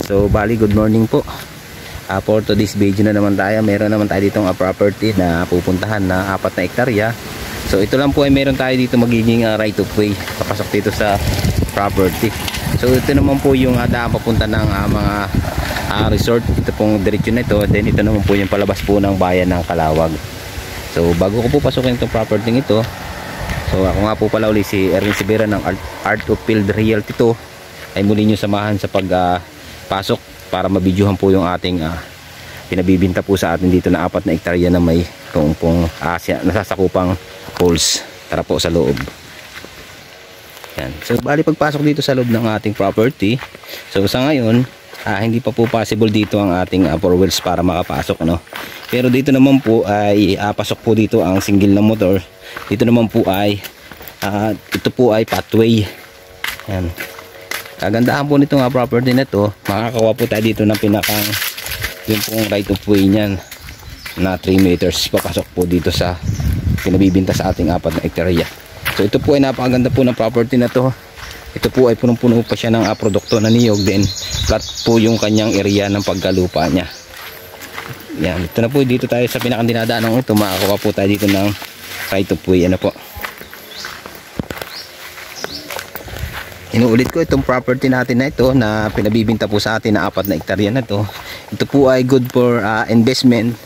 So bali, good morning po. For today's video na naman tayo, meron naman tayo ditong property na pupuntahan na 4 na hektarya. So ito lang po ay meron tayo dito magiging right of way papasok dito sa property. So ito naman po yung daan papunta ng mga resort. Ito pong diretsyo na ito. Then ito naman po yung palabas po ng bayan ng Calawag. So bago ko po pasukin itong property ito, so ako nga po pala uli si Erwin Sibera ng Art of Field Realty 2, ay muli nyo samahan sa pagpasok para mabidyohan po yung ating pinabibinta po sa atin dito na 4 na hektarya na may pong nasasakupang poles. Tara po sa loob. Yan. So bali pagpasok dito sa loob ng ating property, so sa ngayon hindi pa po possible dito ang ating 4 wheels para makapasok, ano. Pero dito naman po ay pasok po dito ang single na motor. Dito naman po ay ito po ay pathway. Yan. Kagandahan po nitong property na to, makakakuha po tayo dito ng pinakang yung pong right of way niyan na 3 meters papasok po dito sa pinabibinta sa ating 4 na hektarya. So ito po ay napakaganda po ng property na to. Ito po ay punong-puno pa siya ng produkto na niyog, then flat po yung kanyang area ng pagkalupa niya. Yan, ito na po, dito tayo sa pinakang dinadaanan ito, makakakuha po tayo dito ng right of way. Ano po, inuulit ko, itong property natin na ito na pinabibinta po sa atin na 4 na hektarya na to, ito po ay good for investment,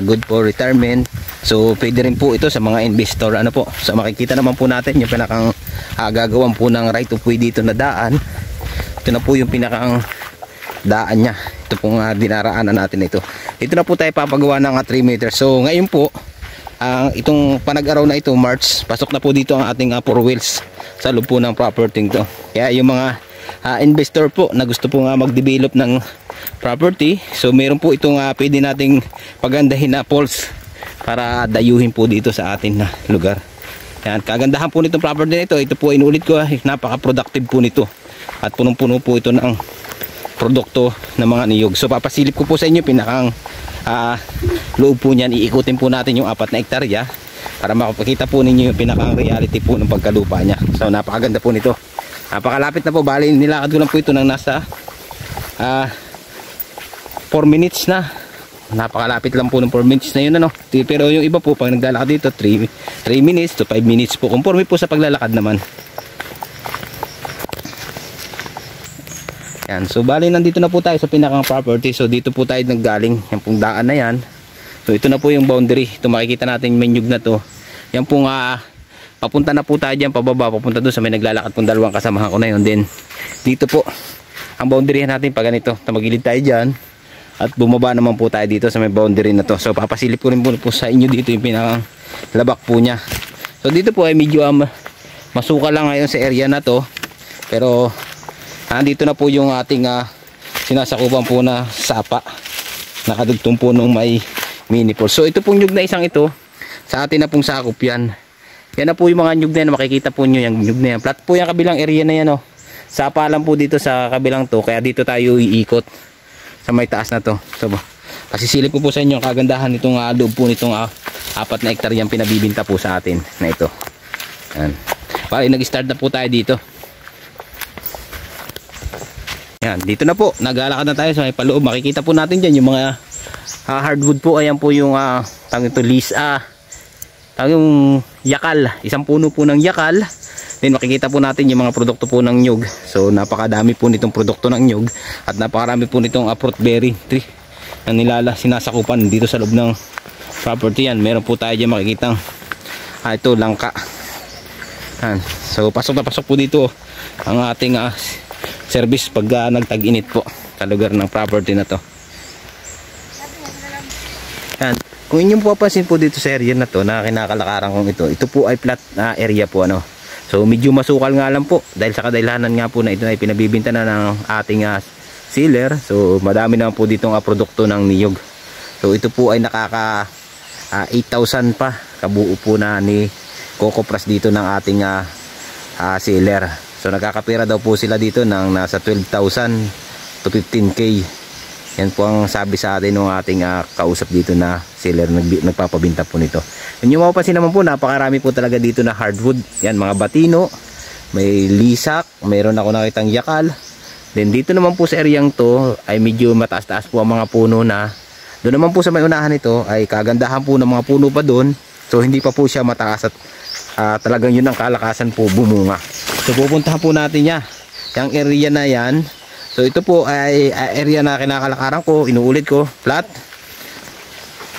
good for retirement. So pwede rin po ito sa mga investor, ano po. So makikita naman po natin yung pinakang gagawan po ng right of way dito na daan. Ito na po yung pinakang daan niya. Ito pong dinaraanan natin ito. Dito na po tayo papagawa ng 3 meters. So ngayon po, itong panag-araw na ito, March, pasok na po dito ang ating 4 wheels sa loob po ng property ito. Kaya yung mga investor po na gusto po mag-develop ng property, so meron po itong pwede nating pagandahin na poles para dayuhin po dito sa atin na lugar. Yan, kagandahan po nitong property na ito, ito po inuulit ko, napaka-productive po nito at punong-puno po ito ng produkto ng mga niyog. So papasilip ko po sa inyo pinakang loob po niyan, iikutin po natin yung 4 na hektarya para makapakita po ninyo yung pinakang reality po ng pagkalupa niya. So napakaganda po nito, napakalapit na po. Bali nilakad ko lang po ito ng nasa 4 minutes na. Napakalapit lang po ng 4 minutes na yun, ano. Pero yung iba po pag naglalakad dito 3 minutes to 5 minutes po, conforme po sa paglalakad naman. Yan, so bali nandito na po tayo sa pinakang property. So dito po tayo naggaling, yung pong daan na yan. So ito na po yung boundary. Ito makikita natin yung menyug na to. Yan pong papunta na po tayo dyan pababa, papunta doon sa may naglalakad pong dalawang kasamahan ko na yun. Then dito po ang boundary natin pag ganito, magilid tayo dyan at bumaba naman po tayo dito sa may boundary na to. So papasilip ko rin po sa inyo dito yung pinakang labak po nya. So dito po ay medyo masuka lang ngayon sa area na to, pero nandito na po yung ating sinasakupan po na sapa, nakadugtong po nung may mini pool. So ito pong nyug na isang ito, sa atin na pong sakop yan. Yan na po yung mga nyug na yan, makikita po nyo yung nyug na yan. Flat po yung kabilang area na yan, oh. Sapa lang po dito sa kabilang to, kaya dito tayo iikot sa may taas na to. So pasisilip ko po sa inyo ang kagandahan nitong loob po nitong 4 na hektarya yung pinabibinta po sa atin na ito. Yan. Bali nag-start na po tayo dito. Yan, dito na po, naglalakad na tayo sa may paloob. Makikita po natin dyan yung mga hardwood po. Ayan po yung tawag ito, yung yakal, isang puno po ng yakal. Then makikita po natin yung mga produkto po ng nyug. So napakadami po nitong produkto ng nyug at napakarami po nitong fruit bearing tree na sinasakupan dito sa loob ng property. Yan, meron po tayo dyan makikitang ito, langka. Yan. So pasok na pasok po dito ang ating service pag nagtag-init po sa lugar ng property na to. Yan. Kung inyong papansin po dito sa area na to na kinakalakaran kong ito po ay flat area po, ano. So medyo masukal nga lang po dahil sa kadahilanan nga po na ito ay pinabibinta na ng ating sealer. So madami naman po ditong produkto ng niyog. So ito po ay nakaka 8,000 pa kabuo po na ni Coco Pras dito ng ating sealer. So nagkakapira daw po sila dito ng nasa 12,000 to 15k. Yan po ang sabi sa atin ng ating kausap dito na seller, nagpapabinta po nito. Yung mapapansin naman po, napakarami po talaga dito na hardwood. Yan, mga batino, may lisak, mayroon ako nakitang yakal, Then dito naman po sa areang to ay medyo mataas-taas po ang mga puno na. Doon naman po sa may unahan nito ay kagandahan po ng mga puno pa doon. So hindi pa po siya mataas at talagang yun ang kalakasan po bumunga. So pupuntahan po natin niya. Yung area na yan. So ito po ay area na kinakalakaran ko. Inuulit ko. Flat.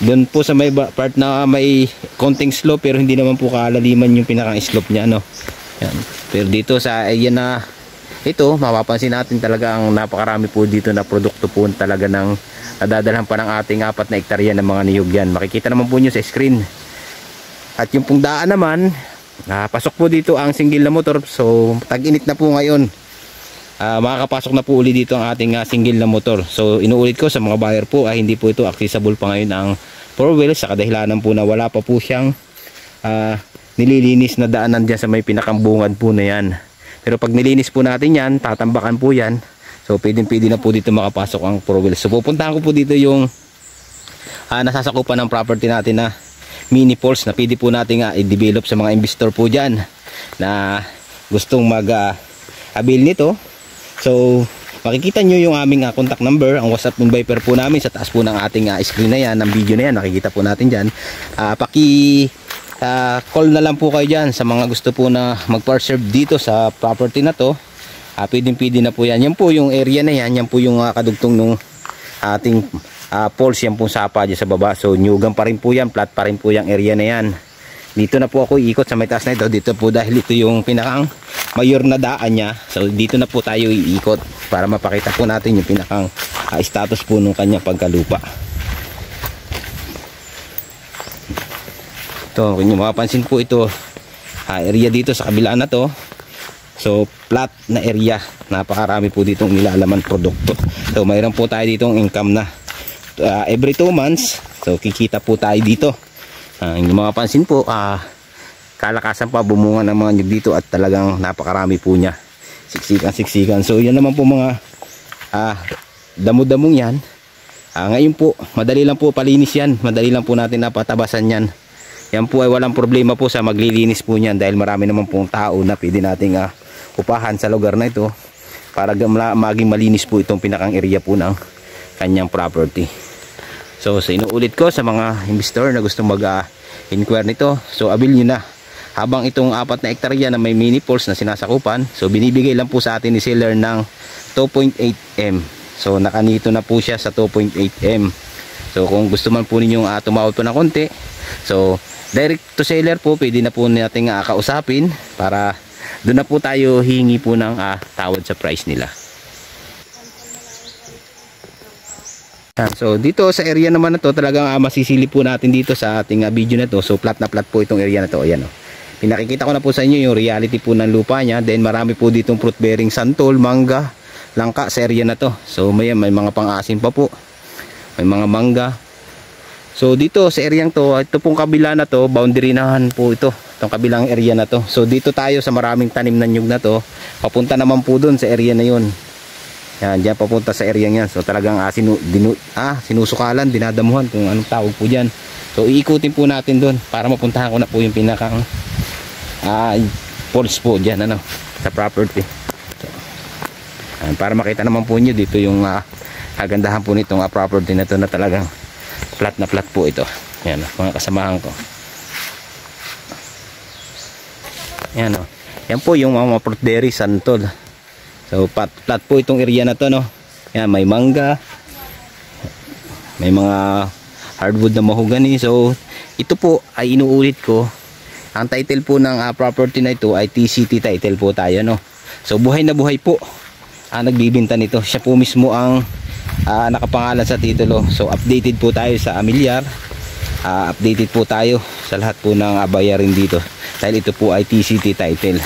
Doon po sa may part na may konting slope pero hindi naman po kalaliman yung pinakang slope niya. No? Yan. Pero dito sa area na ito, mapapansin natin talaga ang napakarami po dito na produkto po talaga ng nadadalhan pa ng ating 4 na hektarya ng mga niyog yan. Makikita naman po nyo sa screen. At yung pong daan naman, pasok po dito ang single na motor. So tag-init na po ngayon. Makakapasok na po uli dito ang ating single na motor. So inuulit ko sa mga buyer po ay hindi po ito accessible pa ngayon ang 4-wheel sa kadahilanan po na wala pa po siyang nililinis na daanan dyan sa may pinakambungad po na yan. Pero pag nilinis po natin yan, tatambakan po yan. So pwede na po dito makapasok ang 4-wheel. So pupuntahan ko po dito yung nasasakupan ng property natin na mini falls na pwede po natin i-develop sa mga investor po dyan na gustong mag-avail nito. So makikita nyo yung aming contact number, ang WhatsApp ng Viper po namin sa taas po ng ating screen na yan, ng video na yan, nakikita po natin dyan. Call na lang po kayo dyan sa mga gusto po na mag-parserve dito sa property na to. Pwede na po yan. Yan po yung area na yan, yan po yung kadugtong nung ating poles, yan po sapa dyan sa baba. So nyugan pa rin po yan, flat pa rin po yung area na yan. Dito na po ako iikot sa may taas na ito. Dito po dahil ito yung pinakang mayor na daan niya. So dito na po tayo iikot para mapakita po natin yung pinakang status po ng kanyang pagkalupa. Ito, kung nyo mapapansin po ito, area dito sa kabila na to. So flat na area. Napakarami po ditong nilalaman produkto. So mayroon po tayo ditong income na every 2 months. So kikita po tayo dito. Yung mapapansin po, kalakasan pa bumunga ng mga nyug dito at talagang napakarami po niya. Siksikan. So yan naman po mga damo-damong yan. Ngayon po, madali lang po palinis yan. Madali lang po natin napatabasan yan. Yan po ay walang problema po sa maglilinis po niyan dahil marami naman pong tao na pwede nating upahan sa lugar na ito para maging malinis po itong pinakang area po ng kanyang property. So inuulit ko sa mga investor na gustong mag-inquire nito, so avail nyo na. Habang itong 4 na hektarya na may mini falls na sinasakupan, so binibigay lang po sa atin ni seller ng 2.8M. So nakanito na po siya sa 2.8M. So kung gusto man po ninyong tumawad po ng konti, so direct to seller po, pwede na po natin kausapin para doon na po tayo hingi po ng tawad sa price nila. So dito sa area naman na to talagang masisili po natin dito sa ating video na to. So flat na flat po itong area na to. Ayan, pinakikita ko na po sa inyo yung reality po ng lupa nya. Then marami po ditong fruit bearing santol, mangga, langka sa area na to. So may mga pang-asim pa po. May mga mangga. So dito sa area to, ito pong kabila na to, boundary nahan po ito. Itong kabilang area na to. So dito tayo sa maraming tanim na nyug na to. Papunta naman po doon sa area na yun. Yan, diyan papunta sa area niyan. So talagang sinusukalan, dinadamuhan kung anong tawag po diyan. So iikutin po natin doon para mapuntahan ko na po yung pinakang falls po diyan sa property. So, para makita naman po niyo dito yung kagandahan po nitong property na to na talagang flat na flat po ito. Yan mga kasamahan ko. Yan yan po yung mga fruit berry santol. So flat po itong area na to Yan, may mangga, may mga hardwood na mahogany. So ito po ay inuulit ko. Ang title po ng property na ito ay TCT title po tayo So buhay na buhay po nagbibinta nito. Siya po mismo ang nakapangalan sa titulo. So updated po tayo sa amilyar. Updated po tayo sa lahat po ng bayarin dito. Dahil ito po ay TCT title.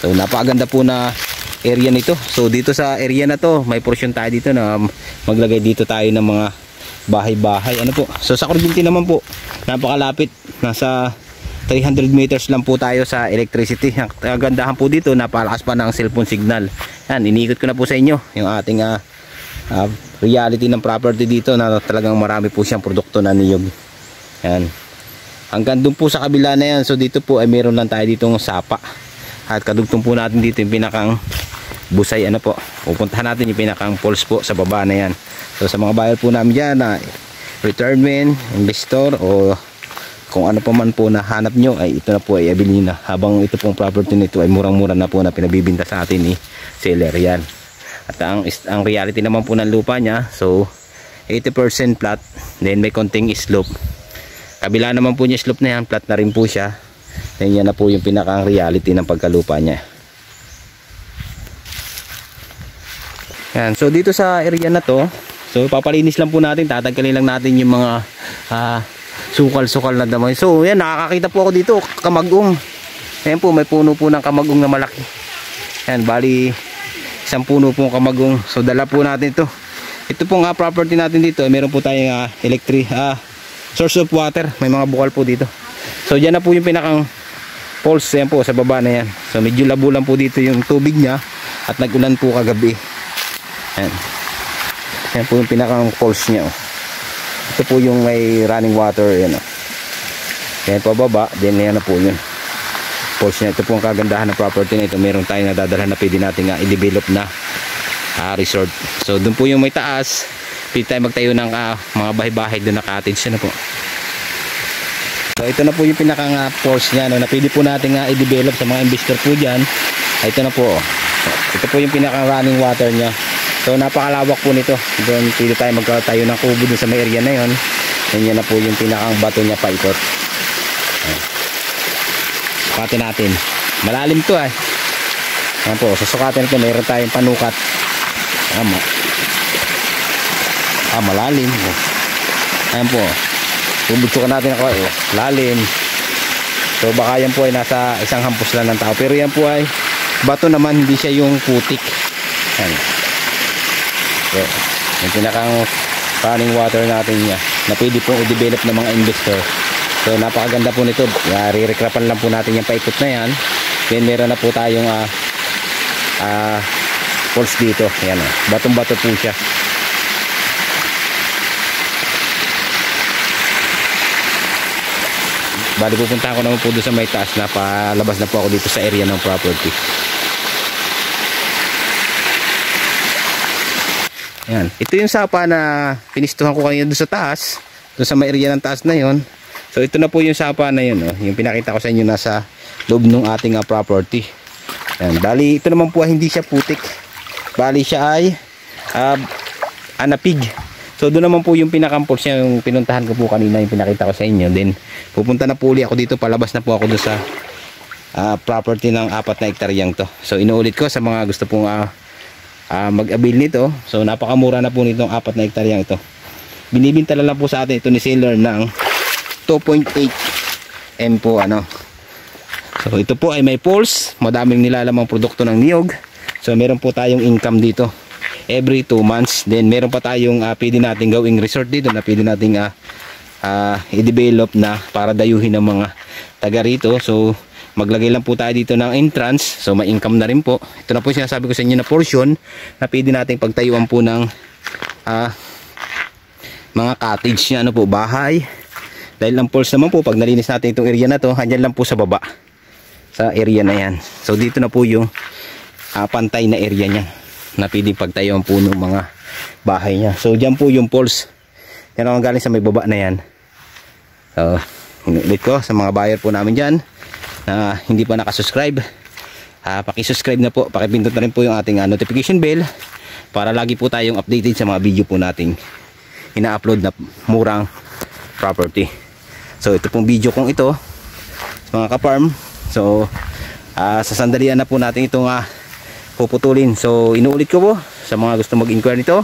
So napakaganda po na area nito. So dito sa area na to, may portion tayo dito na maglagay dito tayo ng mga bahay-bahay. So sa kuryente naman po, napakalapit. Nasa 300 meters lang po tayo sa electricity. Ang kagandahan po dito, napalakas pa ng cellphone signal. Yan, iniikot ko na po sa inyo yung ating reality ng property dito na talagang marami po siyang produkto na niyog. Yan. Hanggang doon po sa kabila na yan. So dito po ay meron lang tayo ditong sapa. At kadugtong po natin dito yung pinakang Busay ano po. Pupuntahan natin yung pinakang poles po sa baba na yan. So sa mga buyer po namin dyan na retirement, investor o kung ano pa man po na hanap nyo, ay ito na po ay abilin na. Habang ito pong property nito ay murang-mura na po na pinabibinta sa atin ni seller yan. At ang reality naman po ng lupa niya, so 80% flat, then may konting slope. Kabila naman po niya slope na yan, flat na rin po siya. Then yan na po yung pinakang reality ng pagkalupa niya. Yan, so dito sa area na to, so papalinis lang po natin, tatanggalin lang natin yung mga sukal-sukal na damo. So yan, nakakakita po ako dito, kamagong. Ayan po, may puno po ng kamagong na malaki. Yan, bali isang puno pong kamagong. So dala po natin ito. Ito pong property natin dito, meron po tayong source of water. May mga bukal po dito. So dyan na po yung pinakang falls. Yan po sa baba na yan. So medyo labo lang po dito yung tubig nya. At nag-ulan po kagabi. Yan. Yan po yung pinakang falls nya. Ito po yung may running water. Yan, yan po baba. Then yan na po yun falls nya. Ito po ang kagandahan ng property na ito. Meron tayong nadadalhan na pwede natin i-develop na resort. So doon po yung may taas, pwede tayo magtayo ng mga bahay-bahay doon na cottage na po. So ito na po yung pinakang falls nya, no, na pwede po natin i-develop sa mga investor po dyan. Ito na po. Ito po yung pinakang running water nya. So napakalawak po nito. Doon pwede tayo magtayo ng kubo doon sa may area na yon. Yan na po yung pinakang bato nya paikot. Sukatin natin. Malalim to eh. Ayan po, susukatin ito. Mayroon tayong panukat. Malalim. Ayan po. Bubutsukan natin ako. Lalim. So baka yan po ay nasa isang hampos lang ng tao. Pero yan po ay bato naman. Hindi siya yung putik. Ayan. Okay. Yung pinakang running water natin niya na pwede pong i-develop ng mga investor. So napakaganda po nito. Re-recrapan lang po natin yung paikot na yan. Then meron na po tayong falls dito. Ayan, batong bato po siya. Bali pupuntahan ko naman po doon sa may taas na palabas na po ako dito sa area ng property. Ayan, ito yung sapa na pinistuhan ko kanina doon sa taas, doon sa may area ng taas na yon. So ito na po yung sapa na yun, yung pinakita ko sa inyo nasa loob ng ating property. Ayan, bali ito naman po hindi siya putik. Bali siya ay anapig. So doon naman po yung pinakampos niya, yung pinuntahan ko po kanina, yung pinakita ko sa inyo. Then pupunta na po uli ako dito, palabas na po ako doon sa property ng 4 na hektaryang to. So inuulit ko sa mga gusto pong mag-avail nito. So napakamura na po nitong 4 na hektaryang ito. Binibinta lang po sa atin ito ni seller ng 2.8 M po So ito po ay may pulse, madaming nilalamang produkto ng niyog. So meron po tayong income dito every 2 months. Then meron pa tayong pwede natin gawing resort dito na pwede nating i-develop na para dayuhin ng mga taga rito. So maglagay lang po tayo dito ng entrance. So may income na rin po. Ito na po sinasabi ko sa inyo na portion na pwede nating pagtayuan po ng mga cottage na bahay. Dahil ang pulse naman po, pag nalinis natin itong area na to, andyan lang po sa baba, sa area na yan. So dito na po yung pantay na area niya na pwedeng pagtayuan po ng mga bahay niya. So dyan po yung pulse. Yan ang galing sa may baba na yan. So inulit ko sa mga buyer po namin dyan na hindi pa nakasubscribe, pakisubscribe na po, pakipindot na rin po yung ating notification bell para lagi po tayong updated sa mga video po nating ina-upload na murang property. So ito pong video kong ito mga ka-farm. So sa sandalian na po natin itong puputulin. So inuulit ko po sa mga gusto mag-inquire nito,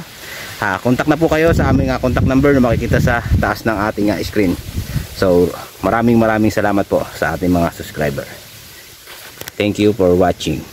contact na po kayo sa aming contact number na makikita sa taas ng ating screen. So maraming salamat po sa ating mga subscriber. Thank you for watching.